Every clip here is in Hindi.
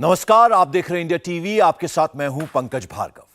नमस्कार, आप देख रहे हैं इंडिया टीवी। आपके साथ मैं हूं पंकज भार्गव।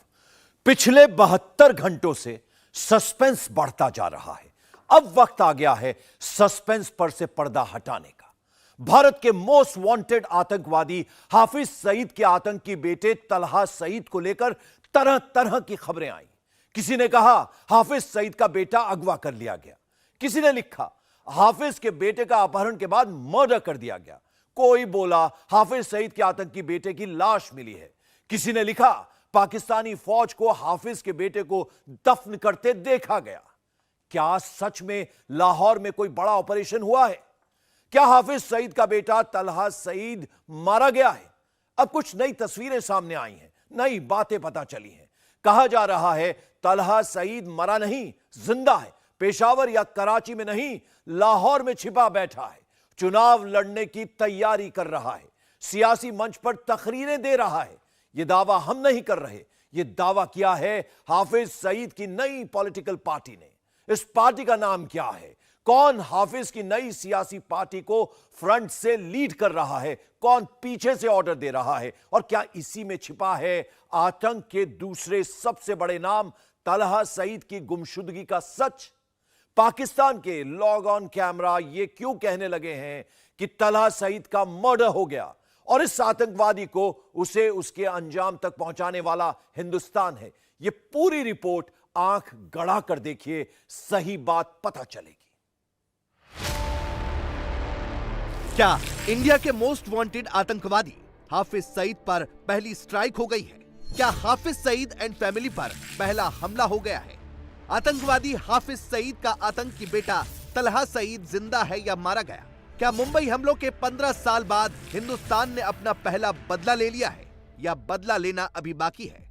पिछले 72 घंटों से सस्पेंस बढ़ता जा रहा है। अब वक्त आ गया है सस्पेंस पर से पर्दा हटाने का। भारत के मोस्ट वांटेड आतंकवादी हाफिज सईद के आतंकी बेटे तलहा सईद को लेकर तरह तरह की खबरें आई। किसी ने कहा हाफिज सईद का बेटा अगवा कर लिया गया, किसी ने लिखा हाफिज के बेटे का अपहरण के बाद मर्डर कर दिया गया, कोई बोला हाफिज सईद के आतंकी बेटे की लाश मिली है, किसी ने लिखा पाकिस्तानी फौज को हाफिज के बेटे को दफन करते देखा गया। क्या सच में लाहौर में कोई बड़ा ऑपरेशन हुआ है? क्या हाफिज सईद का बेटा तलहा सईद मारा गया है? अब कुछ नई तस्वीरें सामने आई हैं, नई बातें पता चली हैं। कहा जा रहा है तलहा सईद मरा नहीं, जिंदा है, पेशावर या कराची में नहीं, लाहौर में छिपा बैठा है, चुनाव लड़ने की तैयारी कर रहा है, सियासी मंच पर तकरीरें दे रहा है। यह दावा हम नहीं कर रहे, यह दावा किया है हाफिज सईद की नई पॉलिटिकल पार्टी ने। इस पार्टी का नाम क्या है? कौन हाफिज की नई सियासी पार्टी को फ्रंट से लीड कर रहा है? कौन पीछे से ऑर्डर दे रहा है? और क्या इसी में छिपा है आतंक के दूसरे सबसे बड़े नाम तलहा सईद की गुमशुदगी का सच? पाकिस्तान के लॉग ऑन कैमरा ये क्यों कहने लगे हैं कि तलहा सईद का मर्डर हो गया और इस आतंकवादी को उसे उसके अंजाम तक पहुंचाने वाला हिंदुस्तान है? ये पूरी रिपोर्ट आंख गड़ा कर देखिए, सही बात पता चलेगी। क्या इंडिया के मोस्ट वांटेड आतंकवादी हाफिज सईद पर पहली स्ट्राइक हो गई है? क्या हाफिज सईद एंड फैमिली पर पहला हमला हो गया है? आतंकवादी हाफिज सईद का आतंकी बेटा तलहा सईद जिंदा है या मारा गया? क्या मुंबई हमलों के 15 साल बाद हिंदुस्तान ने अपना पहला बदला ले लिया है या बदला लेना अभी बाकी है?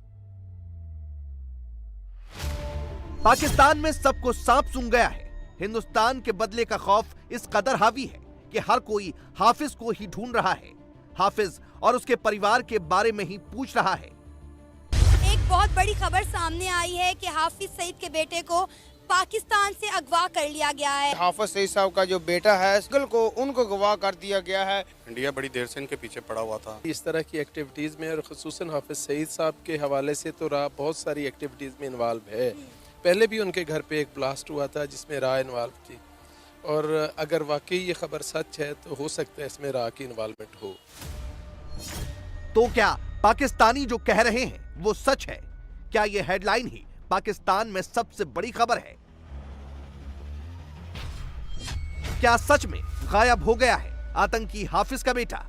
पाकिस्तान में सबको सांप सूंघ गया है। हिंदुस्तान के बदले का खौफ इस कदर हावी है कि हर कोई हाफिज को ही ढूंढ रहा है, हाफिज और उसके परिवार के बारे में ही पूछ रहा है। एक बहुत बड़ी खबर सामने आई है कि हाफिज सईद के बेटे को पाकिस्तान से अगवा कर लिया गया है। हाफिज सईद साहब का जो बेटा है उनको अगवा कर दिया गया है। इंडिया बड़ी देर से इनके पीछे पड़ा हुआ था। इस तरह की एक्टिविटीज में और खुसूसन हाफिज सईद साहब के हवाले से तो राह बहुत सारी एक्टिविटीज में इन्वॉल्व है। पहले भी उनके घर पे एक ब्लास्ट हुआ था जिसमें राह इन्वॉल्व थी, और अगर वाकई ये खबर सच है तो हो सकता है इसमें राह की इन्वॉल्वमेंट हो। तो क्या पाकिस्तानी जो कह रहे हैं वो सच है? क्या ये हेडलाइन ही पाकिस्तान में सबसे बड़ी खबर है? क्या सच में गायब हो गया है आतंकी हाफिज का बेटा?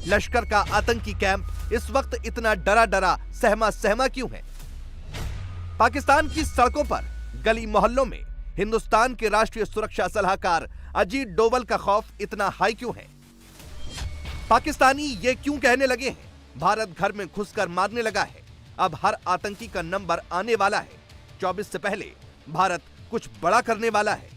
लश्कर का आतंकी कैंप इस वक्त इतना डरा डरा सहमा सहमा क्यों है? पाकिस्तान की सड़कों पर गली मोहल्लों में हिंदुस्तान के राष्ट्रीय सुरक्षा सलाहकार अजीत डोवल का खौफ इतना हाई क्यों है? पाकिस्तानी ये क्यों कहने लगे हैं भारत घर में घुसकर मारने लगा है, अब हर आतंकी का नंबर आने वाला है, 24 से पहले भारत कुछ बड़ा करने वाला है।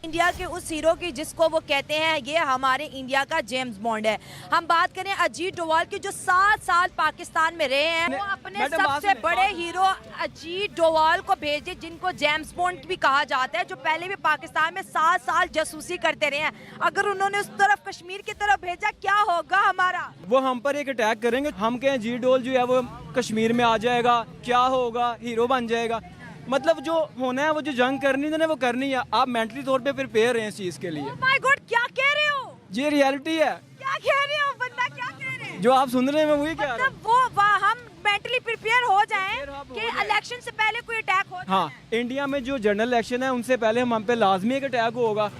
इंडिया के उस हीरो की जिसको वो कहते हैं ये हमारे इंडिया का जेम्स बॉन्ड है। हम बात करें अजीत डोवाल की जो 7 साल पाकिस्तान में रहे हैं, वो अपने सबसे बड़े हीरो अजीत डोवाल को भेजे जिनको जेम्स बॉन्ड भी कहा जाता है, जो पहले भी पाकिस्तान में 7 साल जासूसी करते रहे हैं। अगर उन्होंने उस तरफ कश्मीर की तरफ भेजा, क्या होगा हमारा? वो हम पर एक अटैक करेंगे, हम कहें अजीत डोवाल जो है वो कश्मीर में आ जाएगा, क्या होगा, हीरो बन जाएगा। मतलब जो होना है, वो जो जंग करनी है वो करनी है। आप मेंटली तौर पे प्रिपेयर हैं इस चीज के लिए। माय गॉड, क्या कह रहे हो? ये रियलिटी है। क्या कह रहे हो? बंदा क्या कह रहे हैं? जो आप सुन रहे हैं मैं वही कह रहा हूं। मतलब वो हम मेंटली प्रिपेयर हो जाएं कि इलेक्शन से पहले कोई अटैक हो जाए। हाँ, इंडिया में जो जनरल इलेक्शन है उनसे पहले हम पे लाजमी एक अटैक होगा।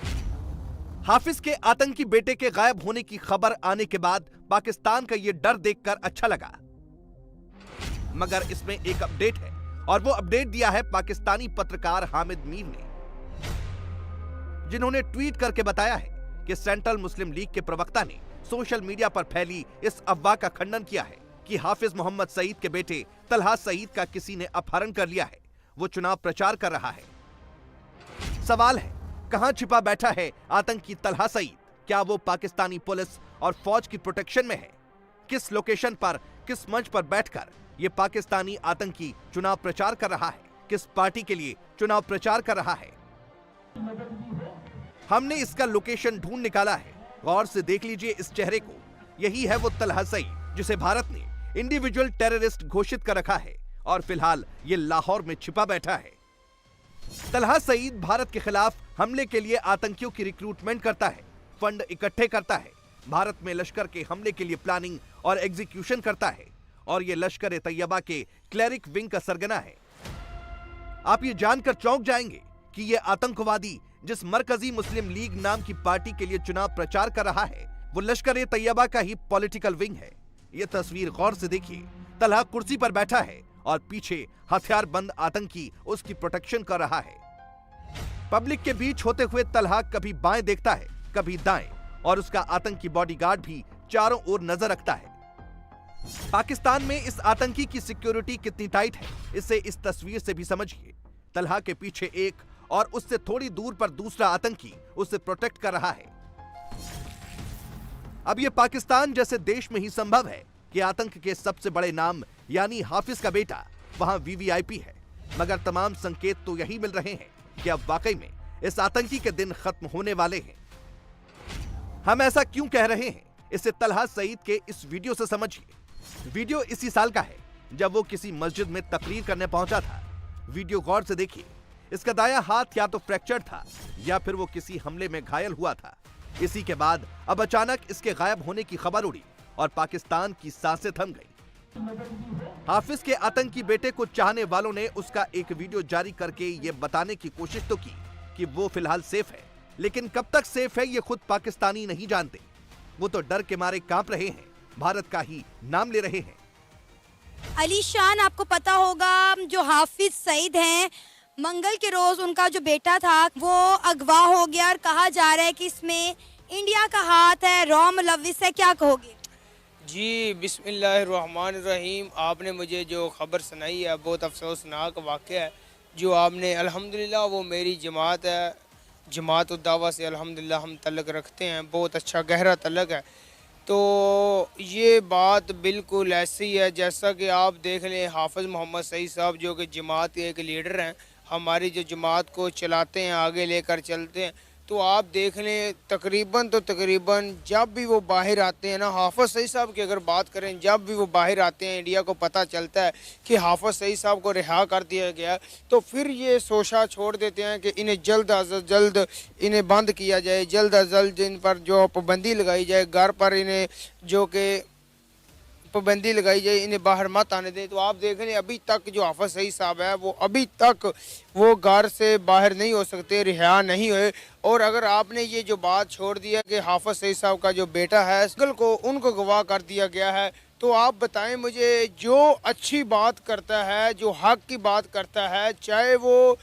हाफिज के आतंकी बेटे के गायब होने की खबर आने के बाद पाकिस्तान का ये डर देखकर अच्छा लगा, मगर इसमें एक अपडेट है, और वो अपडेट दिया है पाकिस्तानी पत्रकार हामिद मीर ने, जिन्होंने ट्वीट करके बताया है कि सेंट्रल मुस्लिम लीग के प्रवक्ता ने सोशल मीडिया पर फैली इस अफवाह का खंडन किया है कि हाफिज मोहम्मद सईद के बेटे तलहा सईद का किसी ने अपहरण कर लिया है, वो चुनाव प्रचार कर रहा है। सवाल है, कहां छिपा बैठा है आतंकी तलहा सईद? क्या वो पाकिस्तानी पुलिस और फौज की प्रोटेक्शन में है? किस लोकेशन पर, किस मंच पर बैठकर ये पाकिस्तानी आतंकी चुनाव प्रचार कर रहा है? किस पार्टी के लिए चुनाव प्रचार कर रहा है? हमने इसका लोकेशन ढूंढ निकाला है। गौर से देख लीजिए इस चेहरे को। यही है वो तलहा सईद जिसे भारत ने इंडिविजुअल टेररिस्ट घोषित कर रखा है और फिलहाल ये लाहौर में छिपा बैठा है। तलहा सईद भारत के खिलाफ हमले के लिए आतंकियों की रिक्रूटमेंट करता है, फंड इकट्ठे करता है, भारत में लश्कर के हमले के लिए प्लानिंग और एग्जीक्यूशन करता है और ये लश्कर ए तैयबा के क्लेरिक विंग का सरगना है। आप ये जानकर चौंक जाएंगे कि ये आतंकवादी जिस मरकजी मुस्लिम लीग नाम की पार्टी के लिए चुनाव प्रचार कर रहा है वो लश्कर ए तैयबा का ही पॉलिटिकल विंग है। ये तस्वीर गौर से देखिए। तलहा कुर्सी पर बैठा है और पीछे हथियारबंद आतंकी उसकी प्रोटेक्शन कर रहा है। पब्लिक के बीच होते हुए तलहा कभी बाएं देखता है, कभी दाएं और उसका आतंकी बॉडीगार्ड भी चारों ओर नजर रखता है। पाकिस्तान में इस आतंकी की सिक्योरिटी कितनी टाइट है इसे इस तस्वीर से भी समझिए। तलहा के पीछे एक और उससे थोड़ी दूर पर दूसरा आतंकी उसे प्रोटेक्ट कर रहा है। अब यह पाकिस्तान जैसे देश में ही संभव है कि आतंक के सबसे बड़े नाम यानी हाफिज का बेटा वहां वीवीआईपी है, मगर तमाम संकेत तो यही मिल रहे हैं कि अब वाकई में इस आतंकी के दिन खत्म होने वाले हैं। हम ऐसा क्यों कह रहे हैं इसे तलहा सईद के इस वीडियो से समझिए। वीडियो इसी साल का है जब वो किसी मस्जिद में तकरीर करने पहुंचा था। वीडियो गौर से देखिए। इसका दायां हाथ या तो फ्रैक्चर था या फिर वो किसी हमले में घायल हुआ था। इसी के बाद अब अचानक इसके गायब होने की खबर उड़ी और पाकिस्तान की सांसें थम गई। हाफिज के आतंकी बेटे को चाहने वालों ने उसका एक वीडियो जारी करके ये बताने की कोशिश तो की कि वो फिलहाल सेफ है, लेकिन कब तक सेफ है ये खुद पाकिस्तानी नहीं जानते। वो तो डर के मारे कांप रहे हैं, भारत का ही नाम ले रहे हैं। अली शान, आपको पता होगा जो हाफिज सईद हैं, मंगल के रोज उनका जो बेटा था वो अगवा हो गया और कहा जा रहा है कि इसमें इंडिया का हाथ है, रॉ मुलव्विस है, क्या कहोगे? जी बिस्मिल्लाहिर्रहमानिर्रहीम। आपने मुझे जो खबर सुनाई है बहुत अफसोसनाक वाक़या है। जो आपने अल्हम्दुलिल्लाह वो मेरी जमात है, जमात उद्दावा से अल्हम्दुलिल्लाह हम तल्लक रखते हैं, बहुत अच्छा गहरा तल्लक है। तो ये बात बिल्कुल ऐसी है जैसा कि आप देख लें हाफिज़ मोहम्मद सईद साहब जो कि जमात के एक लीडर हैं, हमारी जो जमात को चलाते हैं, आगे लेकर चलते हैं। तो आप देख लें तकरीबन जब भी वो बाहर आते हैं ना, हाफिज़ सईद साहब की अगर बात करें, जब भी वो बाहर आते हैं इंडिया को पता चलता है कि हाफिज़ सईद साहब को रिहा कर दिया गया, तो फिर ये सोचा छोड़ देते हैं कि इन्हें जल्द अज जल्द इन्हें बंद किया जाए, जल्द अज जल्द इन पर जो पाबंदी लगाई जाए, घर पर इन्हें जो कि पाबंदी लगाई जाए, इन्हें बाहर मत आने दें। तो आप देख लें अभी तक जो हाफिज़ सईद साहब है वो अभी तक वो घर से बाहर नहीं हो सकते, रिहा नहीं हुए। और अगर आपने ये जो बात छोड़ दिया कि हाफिज़ सईद साहब का जो बेटा है को उनको गवाह कर दिया गया है, तो आप बताएं मुझे, जो अच्छी बात करता है, जो हक की बात करता है, चाहे वो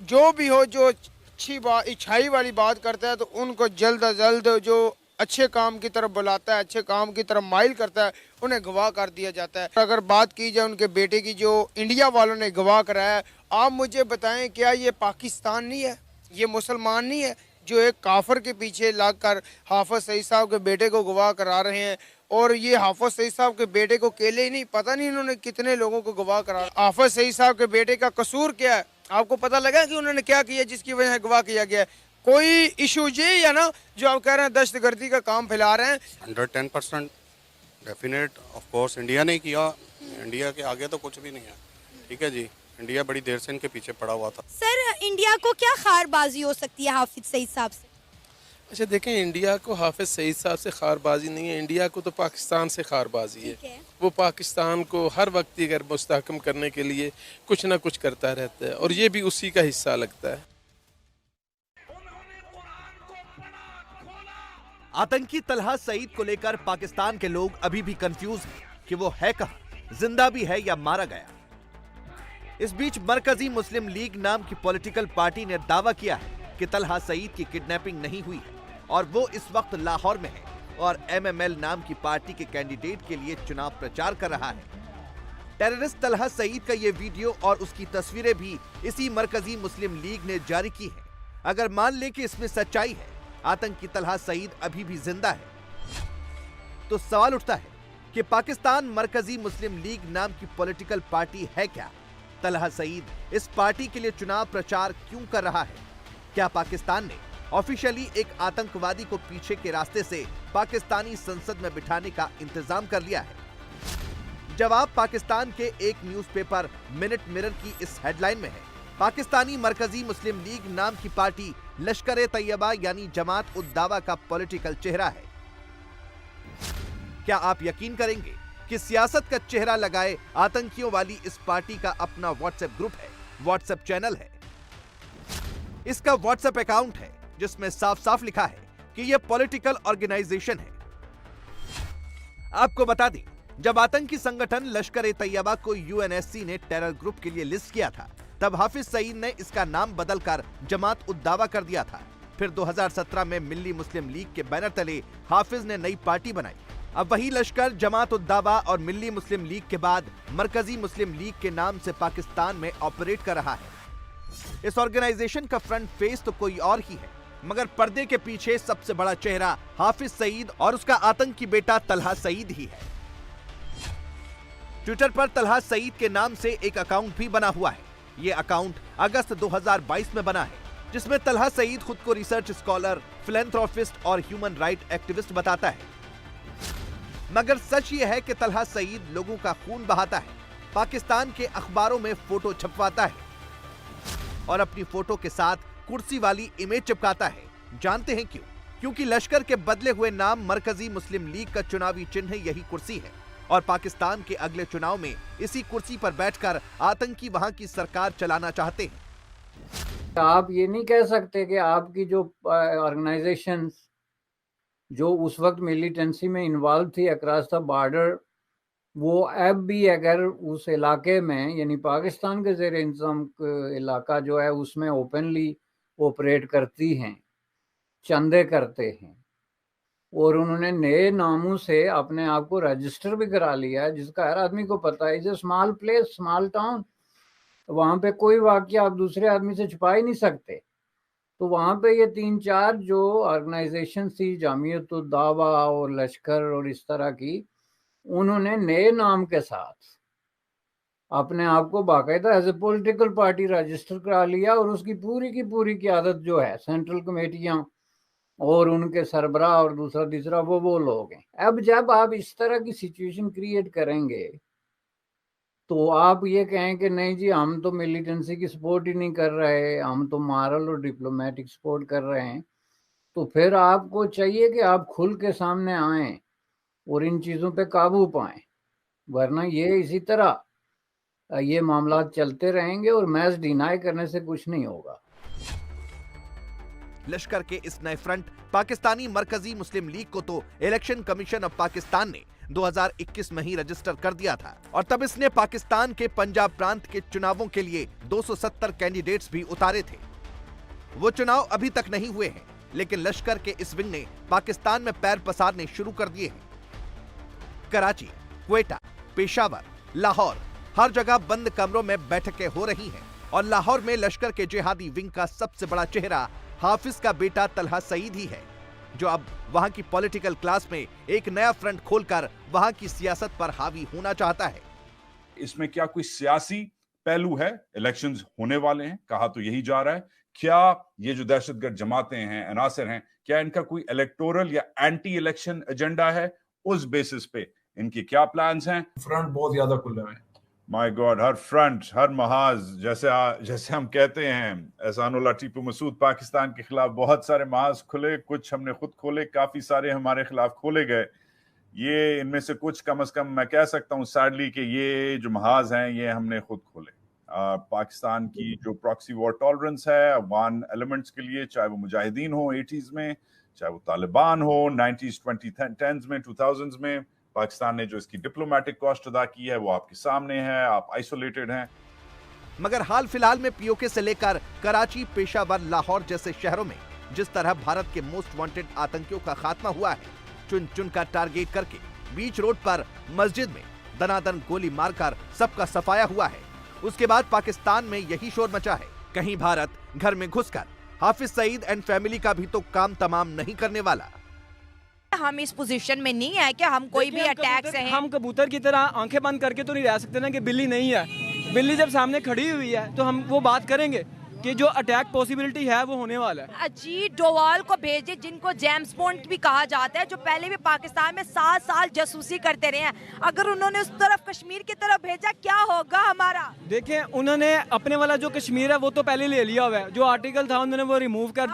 जो भी हो, जो अच्छी बात अच्छाई वाली बात करता है, तो उनको जल्द अज जल्द जो अच्छे काम की तरफ बुलाता है, अच्छे काम की तरफ माइल करता है, उन्हें गवाह कर दिया जाता है। अगर बात की जाए उनके बेटे की जो इंडिया वालों ने गवाह कराया है, आप मुझे बताएं क्या ये पाकिस्तान नहीं है, ये मुसलमान नहीं है जो एक काफिर के पीछे लगकर हाफिज़ सईद साहब के बेटे को गवाह करा रहे हैं? और ये हाफिज़ सईद साहब के बेटे को अकेले ही नहीं, पता नहीं इन्होंने कितने लोगों को गवाह करा। हाफिज़ सईद साहब के बेटे का कसूर क्या है? आपको पता लगा कि उन्होंने क्या किया जिसकी वजह से गवाह किया गया? कोई इशू ये या ना जो आप कह रहे हैं दहशतगर्दी का काम फैला रहे हैं? 110% डेफिनेट ऑफ कोर्स इंडिया ने किया, इंडिया के आगे तो कुछ भी नहीं है। ठीक है जी, इंडिया बड़ी देर से इनके पीछे पड़ा हुआ था। सर, इंडिया को क्या खारबाजी हो सकती है हाफिज सईद साहब से? अच्छा देखें, इंडिया को हाफिज़ सईद साहब से खारबाजी नहीं है, इंडिया को तो पाकिस्तान से खारबाजी है। वो पाकिस्तान को हर वक्त अगर मुस्तहकम करने के लिए कुछ ना कुछ करता रहता है और ये भी उसी का हिस्सा लगता है। आतंकी तलहा सईद को लेकर पाकिस्तान के लोग अभी भी कंफ्यूज हैं कि वो है कहां, जिंदा भी है या मारा गया। इस बीच मरकजी मुस्लिम लीग नाम की पॉलिटिकल पार्टी ने दावा किया है कि तलहा सईद की किडनैपिंग नहीं हुई है और वो इस वक्त लाहौर में है और MML नाम की पार्टी के कैंडिडेट के लिए चुनाव प्रचार कर रहा है। टेररिस्ट तलहा सईद का ये वीडियो और उसकी तस्वीरें भी इसी मरकजी मुस्लिम लीग ने जारी की है। अगर मान ले कि इसमें सच्चाई है, आतंकी तलहा सईद अभी भी जिंदा है, तो सवाल उठता है कि पाकिस्तान मरकजी मुस्लिम लीग नाम की पॉलिटिकल पार्टी है क्या? तलहा सईद इस पार्टी के लिए चुनाव प्रचार क्यों कर रहा है? क्या पाकिस्तान ने ऑफिशियली एक आतंकवादी को पीछे के रास्ते से पाकिस्तानी संसद में बिठाने का इंतजाम कर लिया है। जवाब पाकिस्तान के एक न्यूज़पेपर मिनट मिरर की इस हेडलाइन में है। पाकिस्तानी मरकजी मुस्लिम लीग नाम की पार्टी लश्कर-ए-तैयबा यानी जमात-उद-दावा का पॉलिटिकल चेहरा है। क्या आप यकीन करेंगे कि सियासत का चेहरा लगाए आतंकियों वाली इस पार्टी का अपना व्हाट्सएप ग्रुप है, व्हाट्सएप चैनल है, इसका व्हाट्सएप अकाउंट है जिसमें साफ साफ लिखा है कि यह पॉलिटिकल ऑर्गेनाइजेशन है। आपको बता दें, जब आतंकी संगठन लश्कर-ए-तैयबा को यूएनएससी ने टेरर ग्रुप के लिए लिस्ट किया था, तब हाफिज सईद ने इसका नाम बदलकर जमात-उद-दावा कर दिया था। फिर 2017 में मिल्ली मुस्लिम लीग के बैनर तले हाफिज ने नई पार्टी बनाई। अब वही लश्कर जमात-उद-दावा और मिल्ली मुस्लिम लीग के बाद मरकजी मुस्लिम लीग के नाम से पाकिस्तान में ऑपरेट कर रहा है। इस ऑर्गेनाइजेशन का फ्रंट फेस तो कोई और ही है, मगर पर्दे के पीछे सबसे बड़ा चेहरा हाफिज सईद और उसका आतंकी बेटा तलहा सईद ही है। ट्विटर पर तलहा सईद के नाम से एक अकाउंट भी बना हुआ है। ये अकाउंट अगस्त 2022 में बना है, जिसमें तलहा सईद खुद को रिसर्च स्कॉलर, फिलैंथ्रोपिस्ट और ह्यूमन राइट एक्टिविस्ट बताता है। मगर सच ये है कि तलहा सईद लोगों का खून बहाता है, पाकिस्तान के अखबारों में फोटो छपवाता है और अपनी फोटो के साथ कुर्सी वाली इमेज चिपकाता है। जानते हैं क्यों? क्योंकि लश्कर के बदले हुए नाम मरकजी मुस्लिम लीग का चुनावी चिन्ह यही कुर्सी है और पाकिस्तान के अगले चुनाव में इसी कुर्सी पर बैठकर आतंकी वहां की सरकार चलाना चाहते हैं। आप ये नहीं कह सकते कि आपकी जो ऑर्गेनाइजेशंस जो उस वक्त मिलिटेंसी में इन्वॉल्व थी अक्रॉस द बॉर्डर, वो अब भी अगर उस इलाके में यानी पाकिस्तान के ज़ेर इंतज़ाम इलाका जो है उसमें ओपनली ऑपरेट करती हैं, चंदे करते हैं और उन्होंने नए नामों से अपने आप को रजिस्टर भी करा लिया है, जिसका हर आदमी को पता है। Is a small place, small town, वहाँ पे कोई वाकया आप दूसरे आदमी से छुपा ही नहीं सकते। तो वहाँ पे ये 3-4 जो ऑर्गेनाइजेशन थी, जमात-उद-दावा और लश्कर और इस तरह की, उन्होंने नए नाम के साथ अपने आप को बाकायदा as a political party register करा लिया और उसकी पूरी की पूरी क़यादत जो है सेंट्रल कमेटियाँ और उनके सरबराह और दूसरा तीसरा वो लोग हैं। अब जब आप इस तरह की सिचुएशन क्रिएट करेंगे तो आप ये कहें कि नहीं जी हम तो मिलिटेंसी की सपोर्ट ही नहीं कर रहे, हम तो मॉरल और डिप्लोमेटिक सपोर्ट कर रहे हैं, तो फिर आपको चाहिए कि आप खुल के सामने आएं और इन चीज़ों पे काबू पाएं, वरना ये इसी तरह ये मामला चलते रहेंगे और मैच डिनाई करने से कुछ नहीं होगा। लश्कर के इस नए फ्रंट पाकिस्तानी मरकजी मुस्लिम लीग को तो इलेक्शन कमीशन ऑफ पाकिस्तान ने 2021 में ही रजिस्टर कर दिया था और तब इसने पाकिस्तान के पंजाब प्रांत के चुनावों के लिए 270 कैंडिडेट्स भी उतारे थे। वो चुनाव अभी तक नहीं हुए हैं, लेकिन लश्कर के इस विंग ने पाकिस्तान में पैर पसारने शुरू कर दिए हैं। कराची, क्वेटा, पेशावर, लाहौर, हर जगह बंद कमरों में बैठकें हो रही हैं और लाहौर में लश्कर के जिहादी विंग का सबसे बड़ा चेहरा हाफिज का बेटा तलहा सईद ही है, जो अब वहां की पॉलिटिकल क्लास में एक नया फ्रंट खोलकर वहां की सियासत पर हावी होना चाहता है। इसमें क्या कोई सियासी पहलू है? इलेक्शंस होने वाले हैं, कहा तो यही जा रहा है। क्या ये जो दहशतगर्द जमातें हैं, अनासर हैं, क्या इनका कोई इलेक्टोरल या एंटी इलेक्शन एजेंडा है? उस बेसिस पे इनके क्या प्लान्स हैं? फ्रंट बहुत ज्यादा खुले हुए हैं। माय गॉड, हर फ्रंट, हर महाज, जैसे हम कहते हैं, एहसानुल्लाह टीपू मसूद पाकिस्तान के खिलाफ बहुत सारे महाज खुले, कुछ हमने खुद खोले, काफी सारे हमारे खिलाफ खोले गए। ये इनमें से कुछ कम से कम मैं कह सकता हूँ सैडली कि ये जो महाज हैं ये हमने खुद खोले। पाकिस्तान की जो प्रॉक्सी वॉर टॉलरेंस है अफगान एलिमेंट्स के लिए, चाहे वो मुजाहिदीन हो 80s में, चाहे वो तालिबान हो 90s, 2010s में, 2000s में, पाकिस्तान ने जो इसकी डिप्लोमेटिक कॉस्ट अदा की है वो आपके सामने है। आप आइसोलेटेड हैं। मगर हाल फिलहाल में पीओके से लेकर कराची, पेशावर, लाहौर जैसे शहरों में जिस तरह भारत के मोस्ट वांटेड आतंकियों का खात्मा हुआ है, चुन चुन कर टारगेट करके बीच रोड पर मस्जिद में दनादन गोली मारकर सबका सफाया हुआ है, उसके बाद पाकिस्तान में यही शोर मचा है। कहीं भारत घर में घुसकर हाफिज सईद एंड फैमिली का भी तो काम तमाम नहीं करने वाला। हम इस पोजीशन में नहीं है कि हम कोई भी अटैक से हम कबूतर की तरह आंखें बंद करके तो नहीं रह सकते ना कि बिल्ली नहीं है। बिल्ली जब सामने खड़ी हुई है तो हम वो बात करेंगे। कि जो अटैक पॉसिबिलिटी है वो होने वाला है। अजीत डोवाल को भेजे, जिनको जेम्स बॉन्ड भी कहा जाता है, जो पहले भी पाकिस्तान में 7 साल जासूसी करते रहे हैं, अगर उन्होंने उस तरफ कश्मीर की तरफ भेजा, क्या होगा हमारा? देखिए, उन्होंने अपने वाला जो कश्मीर है वो तो पहले ले लिया हुआ है, जो आर्टिकल था उन्होंने वो रिमूव कर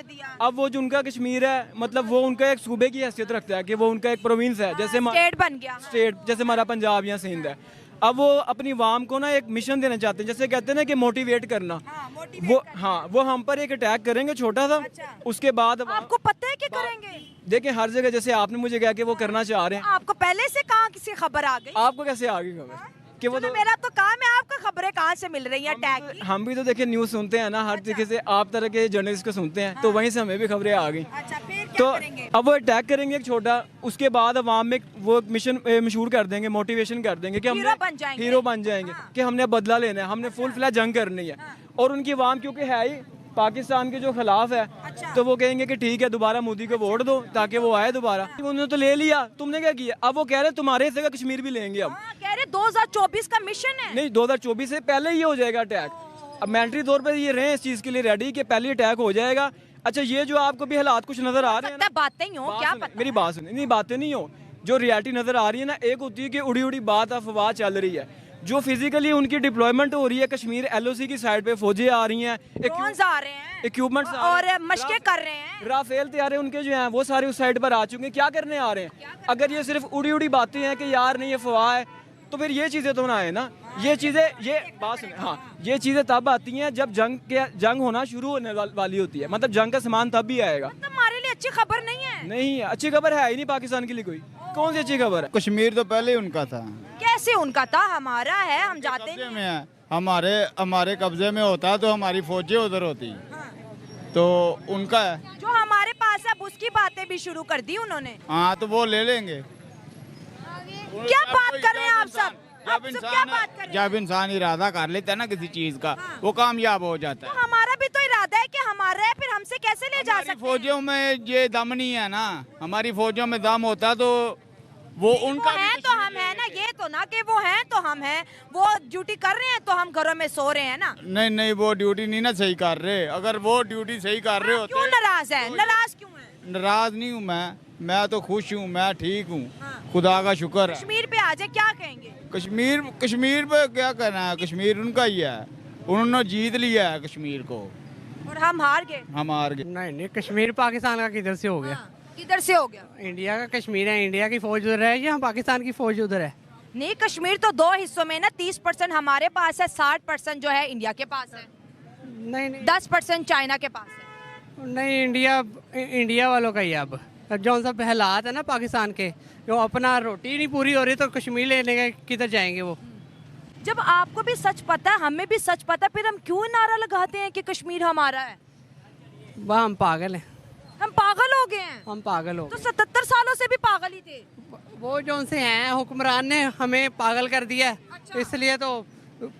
दिया। अब वो जो उनका कश्मीर है, मतलब वो उनका एक सूबे की हैसियत रखता है कि वो उनका एक प्रोविंस है, जैसे स्टेट बन गया, स्टेट जैसे हमारा पंजाब या सिंध है। अब वो अपनी वाम को ना एक मिशन देना चाहते हैं, जैसे कहते हैं ना कि मोटिवेट करना। वो हम पर एक अटैक करेंगे छोटा सा। उसके बाद आपको पता है कि करेंगे? देखिए, हर जगह जैसे आपने मुझे कहा कि वो करना चाह रहे हैं। आपको पहले से कहाँ किसी खबर आ गई? आपको कैसे आ गई खबर कि वो? तो मेरा तो काम है, आपको खबरें कहाँ से मिल रही हैं अटैक की? हम भी तो देखिए न्यूज सुनते हैं ना, हर तरीके से आप तरह के जर्नलिस्ट को सुनते हैं, तो वहीं से हमें भी खबरें आ गई। तो अब वो अटैक करेंगे एक छोटा, उसके बाद अवाम में वो मिशन मशहूर कर देंगे, मोटिवेशन कर देंगे कि हम हीरो बन जाएंगे कि हमने बदला लेना है, हमने फुल फ्लैश जंग करनी है। और उनकी अवाम क्योंकि है ही पाकिस्तान के जो खिलाफ है, तो वो कहेंगे कि ठीक है दोबारा मोदी को वोट दो ताकि वो आए दोबारा। उन्होंने तो ले लिया, तुमने क्या किया? अब वो कह रहे तुम्हारे हिस्से का कश्मीर भी लेंगे। अब कह रहे 2024 का मिशन है। नहीं, 2024 से पहले ही हो जाएगा अटैक। अब मेंटली तौर पर ये रहे इस चीज के लिए रेडी कि पहले अटैक हो जाएगा। अच्छा, ये जो आपको भी हालात कुछ नजर आ रहे हैं, बातें ही हो, क्या पता? मेरी बात सुनिए, नहीं बातें नहीं हो, जो रियलिटी नजर आ रही है ना, एक होती है कि उड़ी उड़ी बात अफवाह चल रही है, जो फिजिकली उनकी डिप्लॉयमेंट हो रही है। कश्मीर LOC की साइड पे फौजें आ रही हैं, इक्विपमेंट्स और मशकें कर रहे हैं, राफेल तैयारे उनके जो हैं वो सारे उस साइड पर आ चुके हैं। क्या करने आ रहे हैं? अगर ये सिर्फ उड़ी उड़ी बातें हैं कि यार नहीं ये अफवाह है, तो फिर ये चीजें तो ना आए ना। ये चीजें, ये बात सुने, हाँ, ये चीजें तब आती हैं जब जंग होना शुरू होने वाली होती है, मतलब जंग का सामान तब भी आएगा। हमारे लिए अच्छी खबर नहीं है। नहीं, अच्छी खबर है ही नहीं पाकिस्तान के लिए कोई। कौन सी अच्छी खबर है? कश्मीर तो पहले ही उनका था। कैसे उनका था? हमारा है, हम जाते नहीं में है। हमारे कब्जे में होता तो हमारी फौजें उधर होती। तो उनका है जो हमारे पास है, उसकी बातें भी शुरू कर दी उन्होंने। हाँ, तो वो ले लेंगे। क्या बात कर रहे हैं आप सब? जब इंसान इरादा कर लेता है ना किसी चीज का, वो कामयाब हो जाता है। तो हमारा भी तो इरादा है कि हमारा है, फिर हमसे कैसे ले जा सकते हैं? फौजियों में ये दम नहीं है ना, हमारी फौजियों में दम होता तो वो उनका है तो हम है ना, ये तो ना कि वो हैं तो हम हैं, वो ड्यूटी कर रहे हैं तो हम घरों में सो रहे हैं ना। नहीं, वो ड्यूटी नहीं ना सही कर रहे। अगर वो ड्यूटी सही कर रहे होते। क्यों नाराज है? नाराज क्यों है? नाराज नहीं हूँ मैं तो खुश हूँ, मैं ठीक हूँ, खुदा का शुक्र है। कश्मीर पे आ जाए, क्या कहेंगे? कश्मीर पे क्या कहना है? कश्मीर उनका ही है, उन्होंने जीत लिया है कश्मीर को और हम हार गए। नहीं, कश्मीर पाकिस्तान का किधर से हो गया? किधर से हो गया? इंडिया का कश्मीर है, इंडिया की फौज उधर है या पाकिस्तान की फौज उधर है? नहीं, कश्मीर तो 2 हिस्सों में ना, 30% हमारे पास है, 60% जो है इंडिया के पास है। नहीं, 10% चाइना के पास है। नहीं, इंडिया वालों का ही अब जो सब हालात है ना पाकिस्तान के, जो अपना रोटी नहीं पूरी हो रही तो कश्मीर लेने के किधर जाएंगे वो? जब आपको भी सच पता है, हमें भी सच पता है, फिर हम क्यों नारा लगाते हैं कि कश्मीर हमारा है? वह हम पागल हैं। हम पागल हो गए हैं? हम पागल हो तो 77 सालों से भी पागल ही थे। वो जो उनसे हैं, हुक्मरान ने हमें पागल कर दिया। अच्छा। इसलिए तो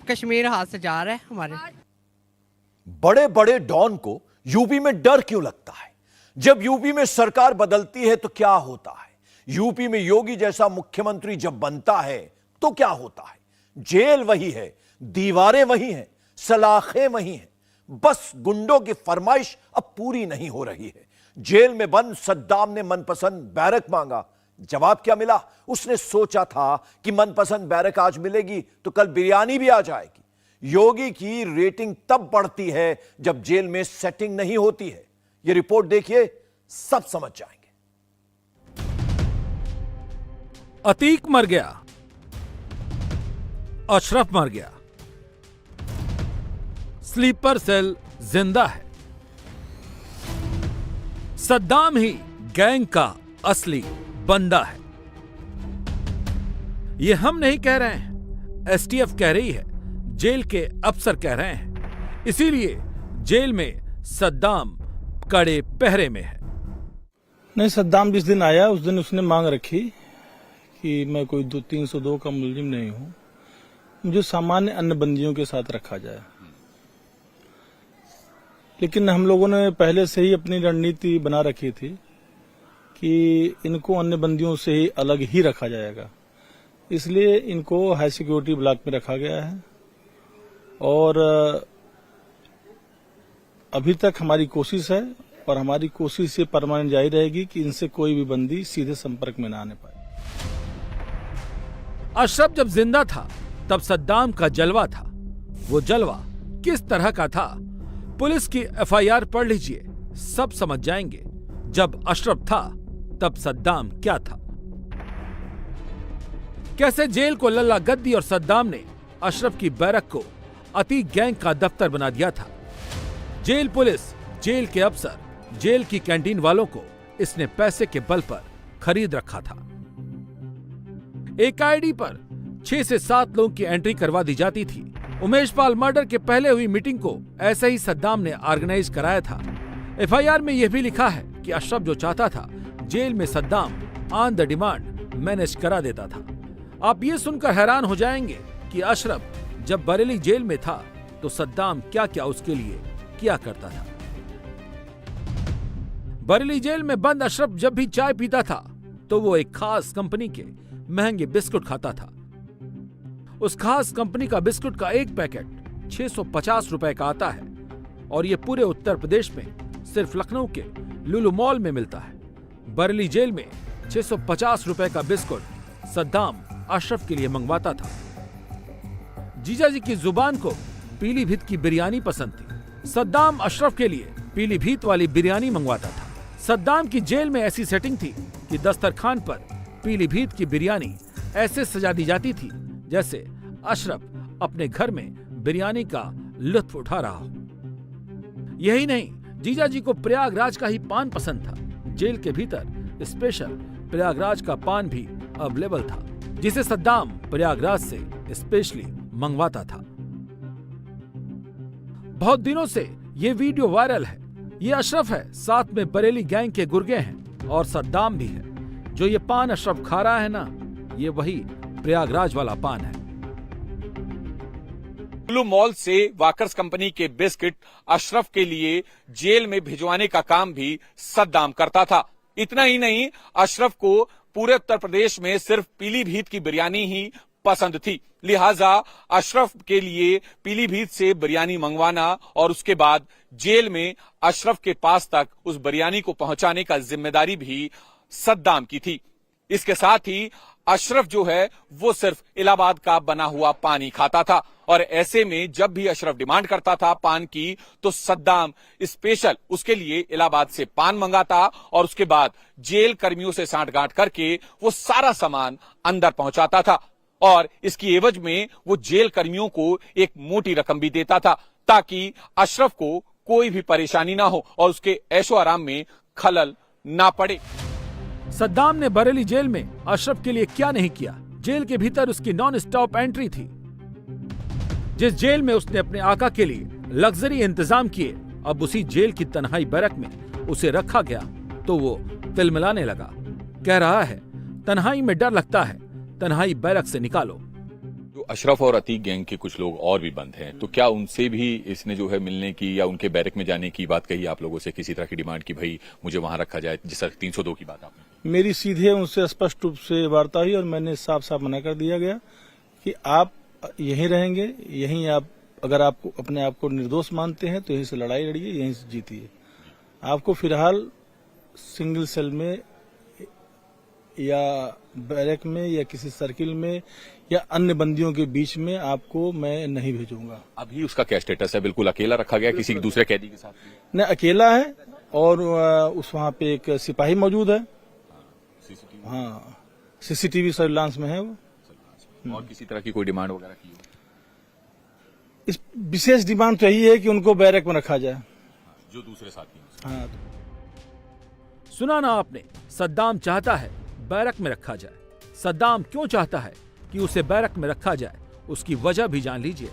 कश्मीर हाथ से जा रहा है हमारे। बड़े बड़े डॉन को यूपी में डर क्यों लगता है? जब यूपी में सरकार बदलती है तो क्या होता है? यूपी में योगी जैसा मुख्यमंत्री जब बनता है तो क्या होता है? जेल वही है, दीवारें वही हैं, सलाखें वही हैं, बस गुंडों की फरमाइश अब पूरी नहीं हो रही है। जेल में बंद सद्दाम ने मनपसंद बैरक मांगा, जवाब क्या मिला? उसने सोचा था कि मनपसंद बैरक आज मिलेगी तो कल बिरयानी भी आ जाएगी। योगी की रेटिंग तब बढ़ती है जब जेल में सेटिंग नहीं होती है। यह रिपोर्ट देखिए, सब समझ जाएंगे। अतीक मर गया, अशरफ मर गया, स्लीपर सेल जिंदा है। सद्दाम ही गैंग का असली बंदा है। यह हम नहीं कह रहे हैं, STF कह रही है, जेल के अफसर कह रहे हैं। इसीलिए जेल में सद्दाम कड़े पहरे में है। नहीं, सद्दाम जिस दिन आया उस दिन उसने मांग रखी कि मैं कोई 302 का मुलजिम नहीं हूं, मुझे सामान्य अन्य बंदियों के साथ रखा जाए। लेकिन हम लोगों ने पहले से ही अपनी रणनीति बना रखी थी कि इनको अन्य बंदियों से ही अलग ही रखा जाएगा, इसलिए इनको हाई सिक्योरिटी ब्लॉक में रखा गया है। और अभी तक हमारी कोशिश है और हमारी कोशिश ये परमानेंट जारी रहेगी कि इनसे कोई भी बंदी सीधे संपर्क में ना आने पाए। अशरफ जब जिंदा था तब सद्दाम का जलवा था। वो जलवा किस तरह का था? पुलिस की एफआईआर पढ़ लीजिए, सब समझ जाएंगे। जब अशरफ था तब सद्दाम क्या था। कैसे जेल को लल्ला गद्दी और सद्दाम ने अशरफ की बैरक को अतीक गैंग का दफ्तर बना दिया था। जेल पुलिस, जेल के अफसर, जेल की कैंटीन वालों को इसने पैसे के बल पर खरीद रखा था। एक आईडी पर 6 से 7 लोगों की एंट्री करवा दी जाती थी। उमेश पाल मर्डर के पहले हुई मीटिंग को ऐसे ही सद्दाम ने ऑर्गेनाइज कराया था। एफआईआर में यह भी लिखा है कि अशरफ जो चाहता था जेल में Saddam on the demand manage करा देता था। आप ये सुनकर हैरान हो जाएंगे कि अशरफ जब बरेली जेल में था तो सद्दाम क्या क्या उसके लिए किया करता था। बरेली जेल में बंद अशरफ जब भी चाय पीता था तो वो एक खास कंपनी के महंगे बिस्कुट खाता था। उस खास कंपनी का बिस्कुट का एक पैकेट 650 रुपए का आता है और ये पूरे उत्तर प्रदेश में सिर्फ लखनऊ के लुलु मॉल में मिलता है। बरेली जेल में 650 रुपए का बिस्कुट सद्दाम अशरफ के लिए मंगवाता था। जीजाजी की जुबान को पीलीभीत की बिरयानी पसंद थी। सद्दाम अशरफ के लिए पीलीभीत वाली बिरयानी मंगवाता था। सद्दाम की जेल में ऐसी सेटिंग थी कि दस्तरखान पर पीलीभीत की बिरयानी ऐसे सजा दी जाती थी जैसे अशरफ अपने घर में बिरयानी का लुत्फ उठा रहा हो। यही नहीं, जीजाजी को प्रयागराज का ही पान पसंद था। जेल के भीतर स्पेशल प्रयागराज का पान भी अवेलेबल था जिसे सद्दाम प्रयागराज से स्पेशली मंगवाता था। बहुत दिनों से ये वीडियो वायरल है। ये अशरफ है, साथ में बरेली गैंग के गुर्गे हैं और सद्दाम भी है। जो ये पान अशरफ खा रहा है ना, ये वही प्रयागराज वाला पान है। लुलु मॉल से वाकर्स कंपनी के बिस्किट अशरफ के लिए जेल में भिजवाने का काम भी सद्दाम करता था। इतना ही नहीं, अशरफ को पूरे उत्तर प्रदेश में सिर्फ पीलीभीत की बिरयानी ही पसंद थी। लिहाजा अशरफ के लिए पीलीभीत से बिरयानी मंगवाना और उसके बाद जेल में अशरफ के पास तक उस बिरयानी को पहुंचाने का जिम्मेदारी भी सद्दाम की थी। इसके साथ ही अशरफ जो है वो सिर्फ इलाहाबाद का बना हुआ पानी खाता था और ऐसे में जब भी अशरफ डिमांड करता था पान की तो सद्दाम स्पेशल उसके लिए इलाहाबाद से पान मंगाता और उसके बाद जेल कर्मियों से सांठगांठ करके वो सारा सामान अंदर पहुंचाता था और इसकी एवज में वो जेल कर्मियों को एक मोटी रकम भी देता था ताकि अशरफ को कोई भी परेशानी ना हो और उसके ऐशो आराम में खलल ना पड़े। सद्दाम ने बरेली जेल में अशरफ के लिए क्या नहीं किया। जेल के भीतर उसकी नॉन स्टॉप एंट्री थी। जिस जेल में उसने अपने आका के लिए लग्जरी इंतजाम किए, अब उसी जेल की तन्हाई बैरक में उसे रखा गया तो वो तिलमिलाने लगा। कह रहा है तन्हाई में डर लगता है, तन्हाई बैरक से निकालो। जो अशरफ और अतीक गैंग के कुछ लोग और भी बंद हैं, तो क्या उनसे भी इसने जो है मिलने की या उनके बैरक में जाने की बात कही आप लोगों से, किसी तरह की डिमांड की भाई मुझे वहां रखा जाए, जिस तरह 302 की बात आपने? मेरी सीधे उनसे स्पष्ट रूप से वार्ता हुई और मैंने साफ साफ मना कर दिया गया कि आप यहीं रहेंगे, यहीं आप अगर आपको अपने आप को निर्दोष मानते हैं तो यहीं से लड़ाई लड़िए, यहीं से जीतिए। आपको फिलहाल सिंगल सेल में या बैरक में या किसी सर्किल में या अन्य बंदियों के बीच में आपको मैं नहीं भेजूंगा। अभी उसका क्या स्टेटस है? बिल्कुल अकेला रखा गया किसी दूसरे कैदी के साथ? नहीं, अकेला है और उस वहाँ पे एक सिपाही मौजूद है। हाँ, सीसीटीवी सर्विलांस में है वो। और किसी तरह की कोई डिमांड वगैरह की हो? इस विशेष डिमांड तो यही है कि उनको बैरक में रखा जाए, जो दूसरे साथी। हाँ, सुना ना आपने, सद्दाम चाहता है बैरक में रखा जाए। सद्दाम क्यों चाहता है कि उसे बैरक में रखा जाए, उसकी वजह भी जान लीजिए।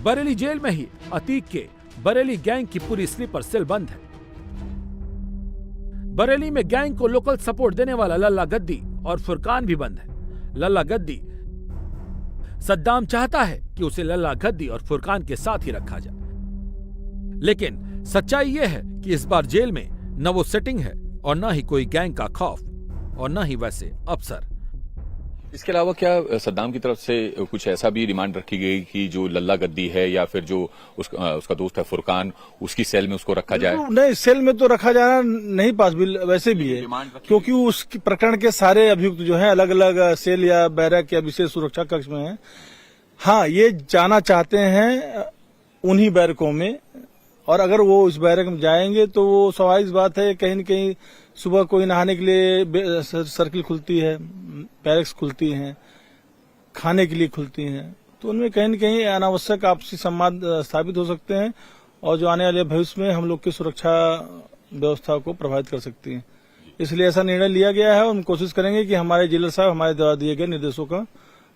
बरेली जेल में ही अतीक के बरेली गैंग की पूरी स्लीपर सेल बंद है। बरेली में गैंग को लोकल सपोर्ट देने वाला लल्ला गद्दी और फुरकान भी बंद है। लल्ला गद्दी, सद्दाम चाहता है कि उसे लल्ला गद्दी और फुरकान के साथ ही रखा जाए, लेकिन सच्चाई यह है कि इस बार जेल में न वो सेटिंग है और न ही कोई गैंग का खौफ और न ही वैसे अफसर। इसके अलावा क्या सद्दाम की तरफ से कुछ ऐसा भी डिमांड रखी गई कि जो लल्ला गद्दी है या फिर जो उसका दोस्त है फुरकान, उसकी सेल में उसको रखा जाए? नहीं, सेल में तो रखा जाना नहीं पॉसिबल वैसे भी है, क्योंकि उस प्रकरण के सारे अभियुक्त जो है अलग अलग सेल या बैरक या विशेष सुरक्षा कक्ष में है। हाँ, ये जाना चाहते हैं उन्हीं बैरकों में, और अगर वो इस बैरक में जाएंगे तो वो स्वाभाविक बात है, कहीं न कहीं सुबह कोई नहाने के लिए सर्किल खुलती है, बैरक्स खुलती हैं, खाने के लिए खुलती हैं, तो उनमें कहीं न कहीं अनावश्यक आपसी संवाद स्थापित हो सकते हैं और जो आने वाले भविष्य में हम लोग की सुरक्षा व्यवस्था को प्रभावित कर सकती हैं। इसलिए ऐसा निर्णय लिया गया है और हम कोशिश करेंगे कि हमारे जेलर साहब हमारे द्वारा दिए गए निर्देशों का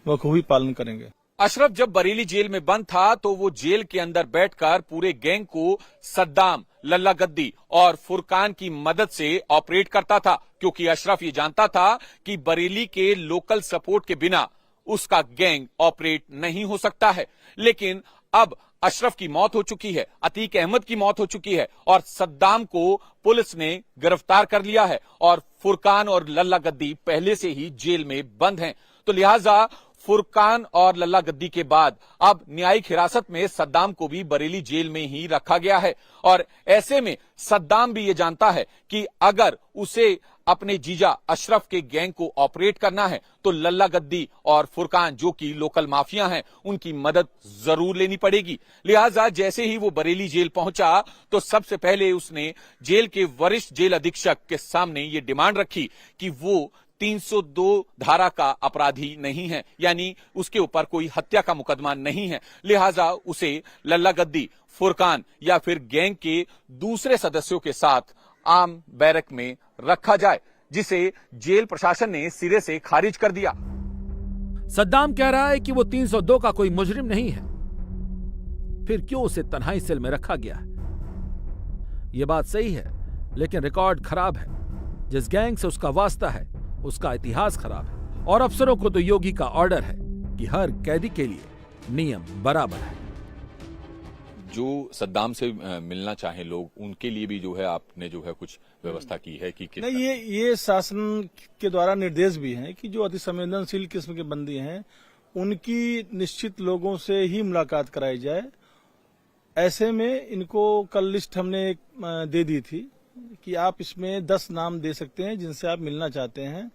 बखूबी पालन करेंगे। अशरफ जब बरेली जेल में बंद था तो वो जेल के अंदर बैठकर पूरे गैंग को सद्दाम, लल्ला गद्दी और फुरकान की मदद से ऑपरेट करता था, क्योंकि अशरफ ये जानता था कि बरेली के लोकल सपोर्ट के बिना उसका गैंग ऑपरेट नहीं हो सकता है। लेकिन अब अशरफ की मौत हो चुकी है, अतीक अहमद की मौत हो चुकी है और सद्दाम को पुलिस ने गिरफ्तार कर लिया है और फुरकान और लल्ला गद्दी पहले से ही जेल में बंद हैं। तो लिहाजा फुरकान और लल्ला गद्दी के बाद अब न्यायिक हिरासत में सद्दाम को भी बरेली जेल में ही रखा गया है और ऐसे में सद्दाम भी ये जानता है कि अगर उसे अपने जीजा अशरफ के गैंग को ऑपरेट करना है तो लल्ला गद्दी और फुरकान जो कि लोकल माफिया हैं उनकी मदद जरूर लेनी पड़ेगी। लिहाजा जैसे ही वो बरेली जेल पहुंचा तो सबसे पहले उसने जेल के वरिष्ठ जेल अधीक्षक के सामने ये डिमांड रखी कि वो 302 धारा का अपराधी नहीं है, यानी उसके ऊपर कोई हत्या का मुकदमा नहीं है। लिहाजा उसे लल्ला गद्दी, फुरकान या फिर गैंग के दूसरे सदस्यों के साथ आम बैरक में रखा जाए, जिसे जेल प्रशासन ने सिरे से खारिज कर दिया। सद्दाम कह रहा है कि वो 302 का कोई मुजरिम नहीं है, फिर क्यों उसे तन्हाई सेल में रखा गया है? यह बात सही है, लेकिन रिकॉर्ड खराब है। जिस गैंग से उसका वास्ता है उसका इतिहास खराब है और अफसरों को तो योगी का ऑर्डर है कि हर कैदी के लिए नियम बराबर है। जो सद्दाम से मिलना चाहे लोग, उनके लिए भी जो है आपने जो है कुछ व्यवस्था की है कि नहीं, ये शासन के द्वारा निर्देश भी हैं कि जो अति संवेदनशील किस्म के बंदी हैं उनकी निश्चित लोगों से ही मुलाकात कराई जाए। ऐसे में इनको कल लिस्ट हमने दे दी थी कि आप इसमें 10 नाम दे सकते हैं जिनसे आप मिलना चाहते हैं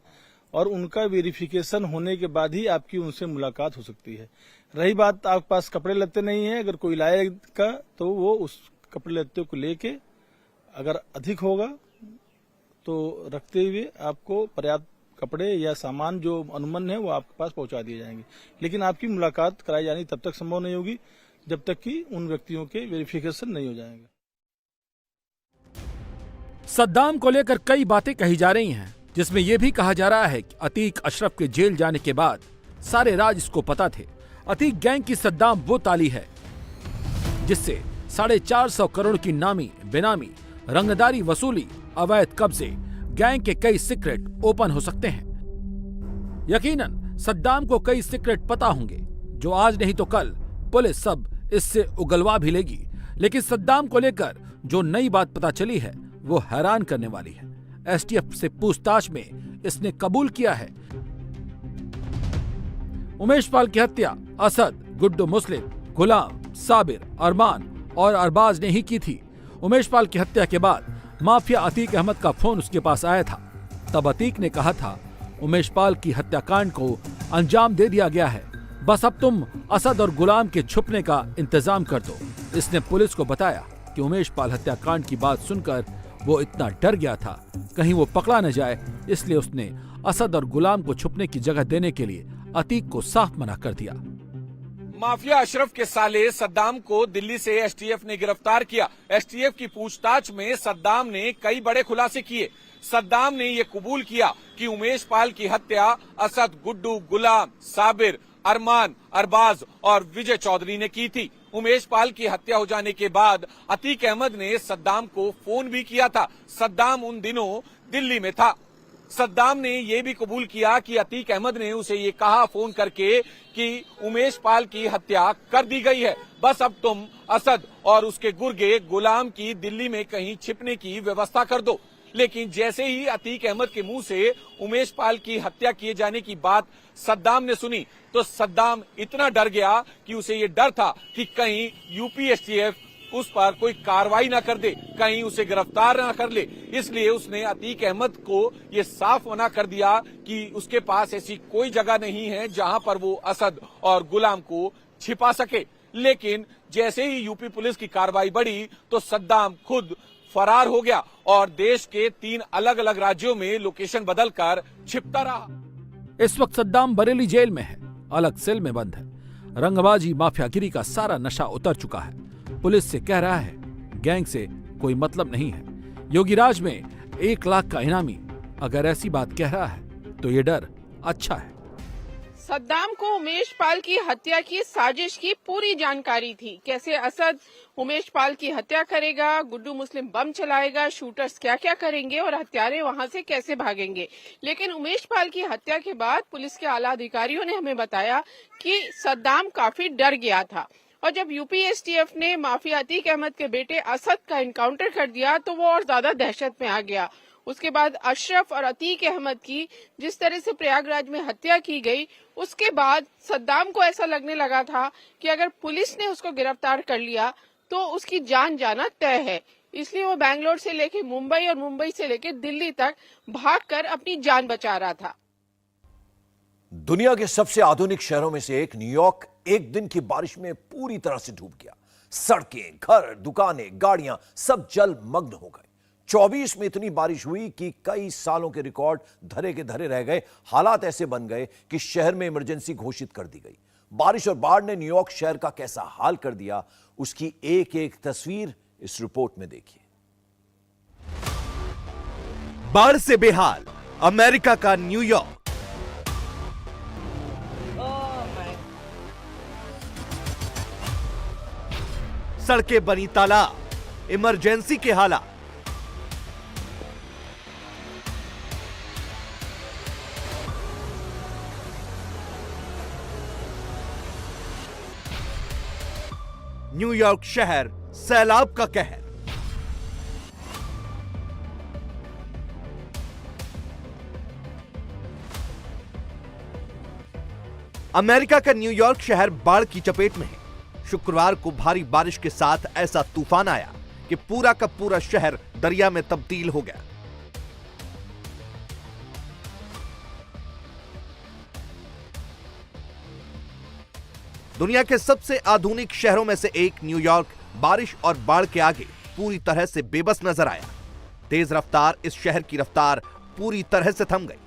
और उनका वेरिफिकेशन होने के बाद ही आपकी उनसे मुलाकात हो सकती है। रही बात आपके पास कपड़े लत्ते नहीं है, अगर कोई लाएगा तो वो उस कपड़े लत्ते को लेके अगर अधिक होगा तो रखते हुए आपको पर्याप्त कपड़े या सामान जो अनुमन है वो आपके पास पहुंचा दिए जाएंगे। लेकिन आपकी मुलाकात कराई जानी तब तक संभव नहीं होगी जब तक कि उन व्यक्तियों के वेरिफिकेशन नहीं हो जाएंगे। सद्दाम को लेकर कई बातें कही जा रही हैं, जिसमें यह भी कहा जा रहा है कि अतीक अशरफ के जेल जाने के बाद सारे राज इसको पता थे। अतीक गैंग की सद्दाम वो ताली है जिससे 450 करोड़ की नामी बेनामी रंगदारी वसूली, अवैध कब्जे, गैंग के कई सीक्रेट ओपन हो सकते हैं। यकीनन सद्दाम को कई सीक्रेट पता होंगे जो आज नहीं तो कल पुलिस सब इससे उगलवा भी लेगी। लेकिन सद्दाम को लेकर जो नई बात पता चली है वो हैरान करने वाली है। एसटीएफ से पूछताछ में इसने कबूल किया है उमेश पाल की हत्या असद, गुड्डू मुस्लिम, गुलाम, साबिर, अरमान और अरबाज ने ही की थी। उमेश पाल की हत्या के बाद माफिया अतीक अहमद का फोन उसके पास आया था। तब अतीक ने कहा था उमेश पाल की हत्याकांड को अंजाम दे दिया गया है, बस अब तुम असद और गुलाम के छुपने का इंतजाम कर दो। इसने पुलिस को बताया कि उमेश पाल हत्याकांड की बात सुनकर वो इतना डर गया था कहीं वो पकड़ा न जाए, इसलिए उसने असद और गुलाम को छुपने की जगह देने के लिए अतीक को साफ मना कर दिया। माफिया अशरफ के साले सद्दाम को दिल्ली से एसटीएफ ने गिरफ्तार किया। एसटीएफ की पूछताछ में सद्दाम ने कई बड़े खुलासे किए। सद्दाम ने ये कबूल किया कि उमेश पाल की हत्या असद, गुड्डू, गुलाम, साबिर, अरमान, अरबाज और विजय चौधरी ने की थी। उमेश पाल की हत्या हो जाने के बाद अतीक अहमद ने सद्दाम को फोन भी किया था। सद्दाम उन दिनों दिल्ली में था। सद्दाम ने यह भी कबूल किया कि अतीक अहमद ने उसे ये कहा फोन करके कि उमेश पाल की हत्या कर दी गई है, बस अब तुम असद और उसके गुर्गे गुलाम की दिल्ली में कहीं छिपने की व्यवस्था कर दो। लेकिन जैसे ही अतीक अहमद के मुंह से उमेश पाल की हत्या किए जाने की बात सद्दाम ने सुनी तो सद्दाम इतना डर गया कि उसे ये डर था कि कहीं यूपी एसटीएफ उस पर कोई कार्रवाई ना कर दे, कहीं उसे गिरफ्तार ना कर ले। इसलिए उसने अतीक अहमद को ये साफ मना कर दिया कि उसके पास ऐसी कोई जगह नहीं है जहां पर वो असद और गुलाम को छिपा सके। लेकिन जैसे ही यूपी पुलिस की कार्रवाई बढ़ी तो सद्दाम खुद फरार हो गया और देश के 3 अलग अलग राज्यों में लोकेशन बदलकर छिपता रहा। इस वक्त सद्दाम बरेली जेल में है, अलग सेल में बंद है। रंगबाजी माफियागिरी का सारा नशा उतर चुका है। पुलिस से कह रहा है गैंग से कोई मतलब नहीं है। योगी राज में 1 लाख का इनामी अगर ऐसी बात कह रहा है तो ये डर अच्छा है। सद्दाम को उमेश पाल की हत्या की साजिश की पूरी जानकारी थी। कैसे असद उमेश पाल की हत्या करेगा, गुड्डू मुस्लिम बम चलाएगा, शूटर्स क्या क्या करेंगे और हत्यारे वहां से कैसे भागेंगे। लेकिन उमेश पाल की हत्या के बाद पुलिस के आला अधिकारियों ने हमें बताया कि सद्दाम काफी डर गया था और जब यूपी एसटीएफ ने माफिया अतीक अहमद के बेटे असद का एनकाउंटर कर दिया तो वो और ज्यादा दहशत में आ गया। उसके बाद अशरफ और अतीक अहमद की जिस तरह से प्रयागराज में हत्या की गई, उसके बाद सद्दाम को ऐसा लगने लगा था कि अगर पुलिस ने उसको गिरफ्तार कर लिया तो उसकी जान जाना तय है। इसलिए वो बैंगलोर से लेके मुंबई और मुंबई से लेके दिल्ली तक भागकर अपनी जान बचा रहा था। दुनिया के सबसे आधुनिक शहरों में से एक न्यूयॉर्क एक दिन की बारिश में पूरी तरह से डूब गया। सड़कें, घर, दुकानें, गाड़ियां सब जलमग्न हो गए। 24 में इतनी बारिश हुई कि कई सालों के रिकॉर्ड धरे के धरे रह गए। हालात ऐसे बन गए कि शहर में इमरजेंसी घोषित कर दी गई। बारिश और बाढ़ ने न्यूयॉर्क शहर का कैसा हाल कर दिया, उसकी एक एक तस्वीर इस रिपोर्ट में देखिए। बाढ़ से बेहाल अमेरिका का न्यूयॉर्क। सड़कें बनी तालाब, इमरजेंसी के हालात। न्यूयॉर्क शहर सैलाब का कहर। अमेरिका का न्यूयॉर्क शहर बाढ़ की चपेट में है। शुक्रवार को भारी बारिश के साथ ऐसा तूफान आया कि पूरा का पूरा शहर दरिया में तब्दील हो गया। दुनिया के सबसे आधुनिक शहरों में से एक न्यूयॉर्क बारिश और बाढ़ के आगे पूरी तरह से बेबस नजर आया। तेज रफ्तार इस शहर की रफ्तार पूरी तरह से थम गई।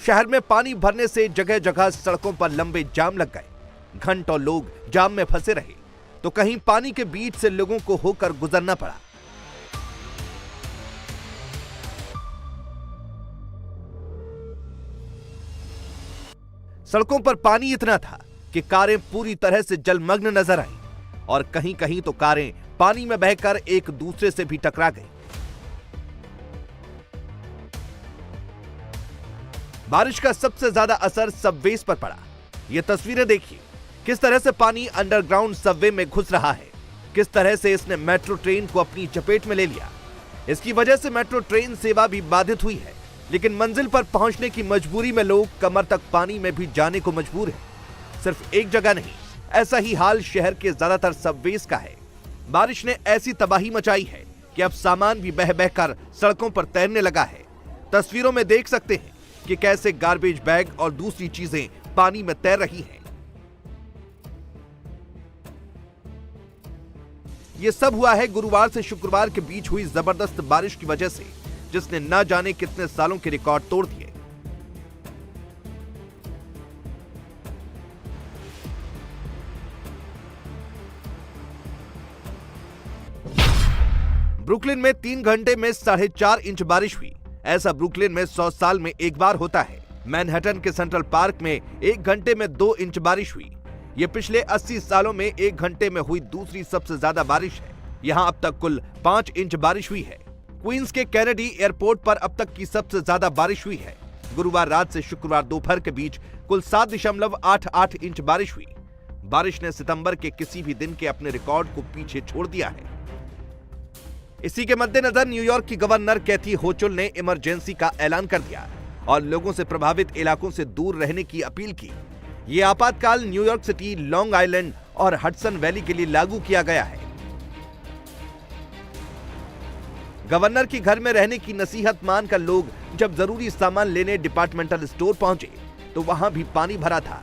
शहर में पानी भरने से जगह जगह सड़कों पर लंबे जाम लग गए। घंटों लोग जाम में फंसे रहे तो कहीं पानी के बीच से लोगों को होकर गुजरना पड़ा। सड़कों पर पानी इतना था कि कारें पूरी तरह से जलमग्न नजर आईं और कहीं कहीं तो कारें पानी में बहकर एक दूसरे से भी टकरा गईं। बारिश का सबसे ज्यादा असर सबवेज पर पड़ा। ये तस्वीरें देखिए, किस तरह से पानी अंडरग्राउंड सबवे में घुस रहा है, किस तरह से इसने मेट्रो ट्रेन को अपनी चपेट में ले लिया। इसकी वजह से मेट्रो ट्रेन सेवा भी बाधित हुई है, लेकिन मंजिल पर पहुंचने की मजबूरी में लोग कमर तक पानी में भी जाने को मजबूर हैं। सिर्फ एक जगह नहीं, ऐसा ही हाल शहर के ज्यादातर सबवेज का है। बारिश ने ऐसी तबाही मचाई है कि अब सामान भी बह बहकर सड़कों पर तैरने लगा है। तस्वीरों में देख सकते हैं कि कैसे गार्बेज बैग और दूसरी चीजें पानी में तैर रही हैं। यह सब हुआ है गुरुवार से शुक्रवार के बीच हुई जबरदस्त बारिश की वजह से, जिसने न जाने कितने सालों के रिकॉर्ड तोड़ दिए। ब्रुकलिन में 3 घंटे में 4.5 इंच बारिश हुई। ऐसा ब्रुकलिन में 100 साल में एक बार होता है। मैनहट्टन के सेंट्रल पार्क में 1 घंटे में 2 इंच बारिश हुई। यह पिछले 80 सालों में 1 घंटे में हुई दूसरी सबसे ज्यादा बारिश है। यहां अब तक कुल 5 इंच बारिश हुई है। क्वींस के कैनेडी एयरपोर्ट पर अब तक की सबसे ज्यादा बारिश हुई है। गुरुवार रात से शुक्रवार दोपहर के बीच कुल 7.88 इंच बारिश हुई। बारिश ने सितंबर के किसी भी दिन के अपने रिकॉर्ड को पीछे छोड़ दिया है। इसी के मद्देनजर न्यूयॉर्क की गवर्नर कैथी होचुल ने इमरजेंसी का ऐलान कर दिया और लोगों से प्रभावित इलाकों से दूर रहने की अपील की। ये आपातकाल न्यूयॉर्क सिटी, लॉन्ग आइलैंड और हडसन वैली के लिए लागू किया गया है। गवर्नर की घर में रहने की नसीहत मानकर लोग जब जरूरी सामान लेने डिपार्टमेंटल स्टोर पहुंचे तो वहां भी पानी भरा था।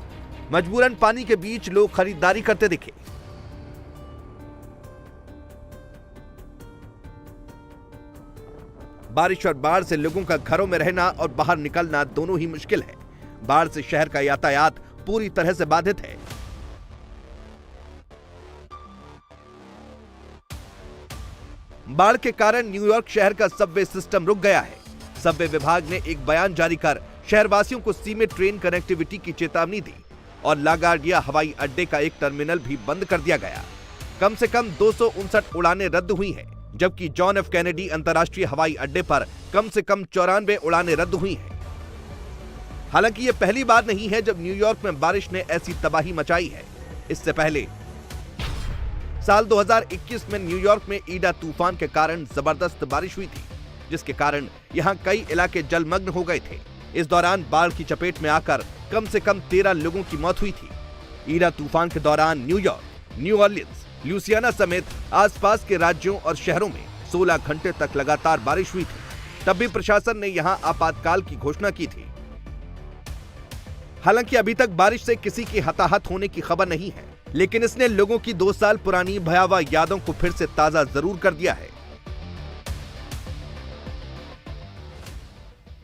मजबूरन पानी के बीच लोग खरीदारी करते दिखे। बारिश और बाढ़ से लोगों का घरों में रहना और बाहर निकलना दोनों ही मुश्किल है। बाढ़ से शहर का यातायात पूरी तरह से बाधित है। बाढ़ के कारण न्यूयॉर्क शहर का सबवे सिस्टम रुक गया है। सबवे विभाग ने एक बयान जारी कर शहरवासियों को सीमित ट्रेन कनेक्टिविटी की चेतावनी दी और लागार्डिया हवाई अड्डे का एक टर्मिनल भी बंद कर दिया गया। कम से कम 259 उड़ानें रद्द हुई हैं, जबकि जॉन एफ कैनेडी अंतर्राष्ट्रीय हवाई अड्डे पर कम से कम 94 उड़ानें रद्द हुई हैं। हालांकि ये पहली बार नहीं है जब न्यूयॉर्क में बारिश ने ऐसी तबाही मचाई है। इससे पहले साल 2021 में न्यूयॉर्क में ईडा तूफान के कारण जबरदस्त बारिश हुई थी, जिसके कारण यहां कई इलाके जलमग्न हो गए थे। इस दौरान बाढ़ की चपेट में आकर कम से कम 13 लोगों की मौत हुई थी। ईडा तूफान के दौरान न्यूयॉर्क, न्यू ऑरलियंस, ल्यूसियाना समेत आसपास के राज्यों और शहरों में 16 घंटे तक लगातार बारिश हुई थी। तब भी प्रशासन ने यहां आपातकाल की घोषणा की थी। हालांकि अभी तक बारिश से किसी की हताहत होने की खबर नहीं है, लेकिन इसने लोगों की 2 साल पुरानी भयावह यादों को फिर से ताजा जरूर कर दिया है।